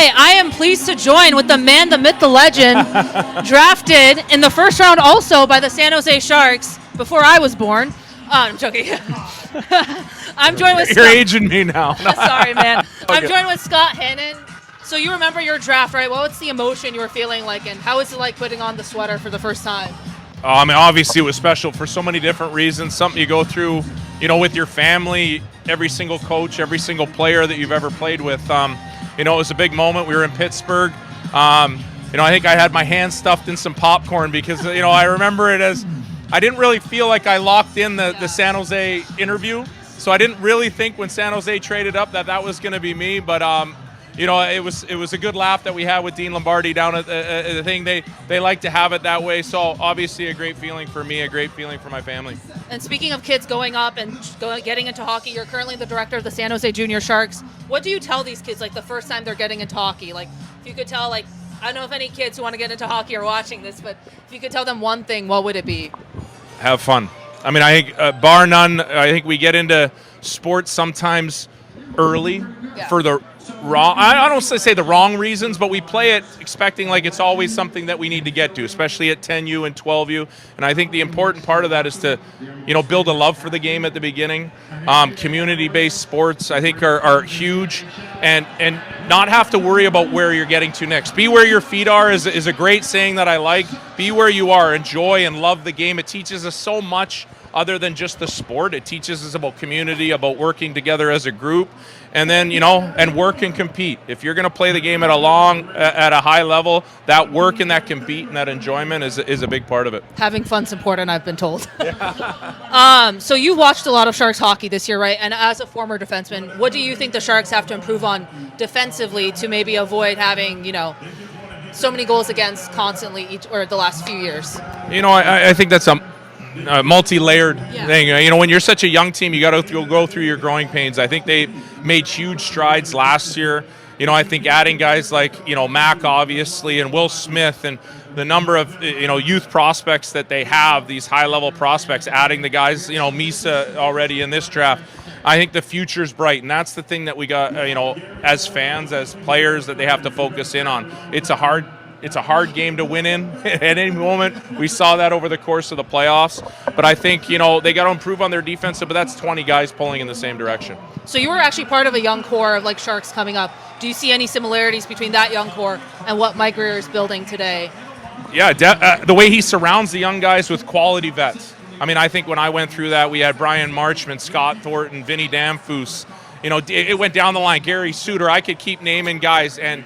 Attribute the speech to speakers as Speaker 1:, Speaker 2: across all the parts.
Speaker 1: Today, I am pleased to join with the man, the myth, the legend, drafted in the first round also by the San Jose Sharks before I was born. I'm joking. I'm joined with
Speaker 2: You're aging me now.
Speaker 1: Sorry, man.
Speaker 2: Okay.
Speaker 1: I'm joined with Scott Hannan. So you remember your draft, right? What was the emotion you were feeling like, and how was it like putting on the sweater for the first time?
Speaker 2: I mean, obviously it was special for so many different reasons. Something you go through, with your family, every single coach, every single player that you've ever played with. It was a big moment. We were in Pittsburgh. I think I had my hands stuffed in some popcorn because, I remember it as I didn't really feel like I locked in the San Jose interview. So I didn't really think when San Jose traded up that was going to be me. But, it was a good laugh that we had with Dean Lombardi down at the thing. They like to have it that way. So obviously a great feeling for me, a great feeling for my family.
Speaker 1: And speaking of kids going up and getting into hockey, you're currently the director of the San Jose Junior Sharks. What do you tell these kids, like, the first time they're getting into hockey? Like, if you could tell, like, I don't know if any kids who want to get into hockey are watching this, but if you could tell them one thing, what would it be?
Speaker 2: Have fun. I mean, I think, bar none, I think we get into sports sometimes early for the wrong, I don't say the wrong reasons, but we play it expecting like it's always something that we need to get to, especially at 10U and 12U. And I think the important part of that is to, build a love for the game at the beginning. Community-based sports, I think, are huge, and not have to worry about where you're getting to next. Be where your feet are is a great saying that I like. Be where you are. Enjoy and love the game. It teaches us so much other than just the sport. It teaches us about community, about working together as a group, and then, and work and compete. If you're going to play the game at a high level, that work and that compete and that enjoyment is a big part of it.
Speaker 1: Having fun's important, I've been told. So you watched a lot of Sharks hockey this year, right? And as a former defenseman, what do you think the Sharks have to improve on defensively to maybe avoid having, so many goals against constantly the last few years?
Speaker 2: I think that's a multi-layered thing. When you're such a young team, you got to go through your growing pains. I think they made huge strides last year. I think adding guys like, Mac, obviously, and Will Smith, and the number of, youth prospects that they have, these high-level prospects, adding the guys, Misa already in this draft. I think the future's bright, and that's the thing that we got, as fans, as players, that they have to focus in on. It's a hard game to win in at any moment. We saw that over the course of the playoffs. But I think, they got to improve on their defense, but that's 20 guys pulling in the same direction.
Speaker 1: So you were actually part of a young core of, like, Sharks coming up. Do you see any similarities between that young core and what Mike Grier is building today?
Speaker 2: Yeah, the way he surrounds the young guys with quality vets. I mean, I think when I went through that, we had Brian Marchment, Scott Thornton, Vinny Damphus. It went down the line. Gary Suter. I could keep naming guys, and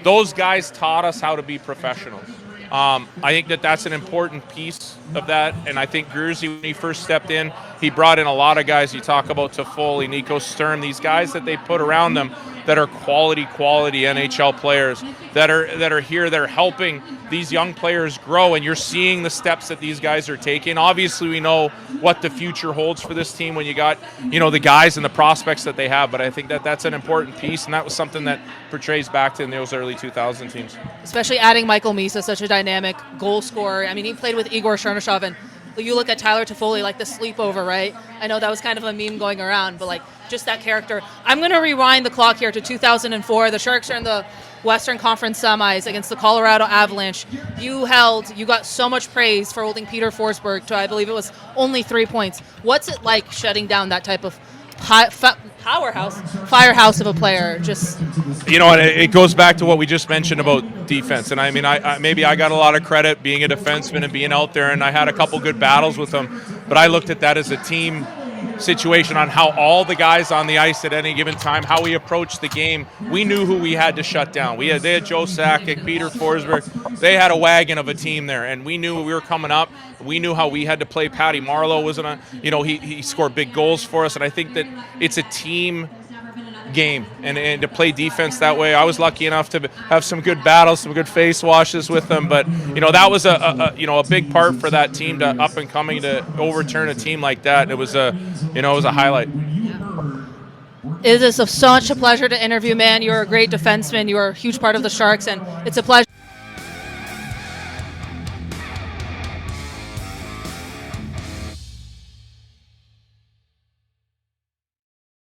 Speaker 2: those guys taught us how to be professionals. I think that's an important piece of that, and I think Gruzy, when he first stepped in, he brought in a lot of guys. You talk about Toffoli, Nico Sturm, these guys that they put around them that are quality NHL players that are here, that are helping these young players grow, and you're seeing the steps that these guys are taking. Obviously, we know what the future holds for this team when you got, the guys and the prospects that they have, but I think that's an important piece, and that was something that portrays back to those early 2000 teams.
Speaker 1: Especially adding Michael Misa, such a dynamic goal scorer. I mean, he played with Igor Chernyshov, and you look at Tyler Toffoli, like the sleepover, right? I know that was kind of a meme going around, but like just that character. I'm going to rewind the clock here to 2004. The Sharks are in the Western Conference semis against the Colorado Avalanche. You got so much praise for holding Peter Forsberg to, I believe it was only 3 points. What's it like shutting down that type of firehouse of a player? Just
Speaker 2: it goes back to what we just mentioned about defense, and I mean, maybe I got a lot of credit being a defenseman and being out there, and I had a couple good battles with them, but I looked at that as a team situation on how all the guys on the ice at any given time, how we approached the game. We knew who we had to shut down. They had Joe Sakic, Peter Forsberg. They had a wagon of a team there, and we knew we were coming up. We knew how we had to play. Patty Marleau wasn't he scored big goals for us, and I think that it's a team game, and to play defense that way. I was lucky enough to have some good battles, some good face washes with them, but that was a big part for that team to up and coming to overturn a team like that. It was a highlight.
Speaker 1: It is such a pleasure to interview, man. You're a great defenseman. You are a huge part of the Sharks, and it's a pleasure.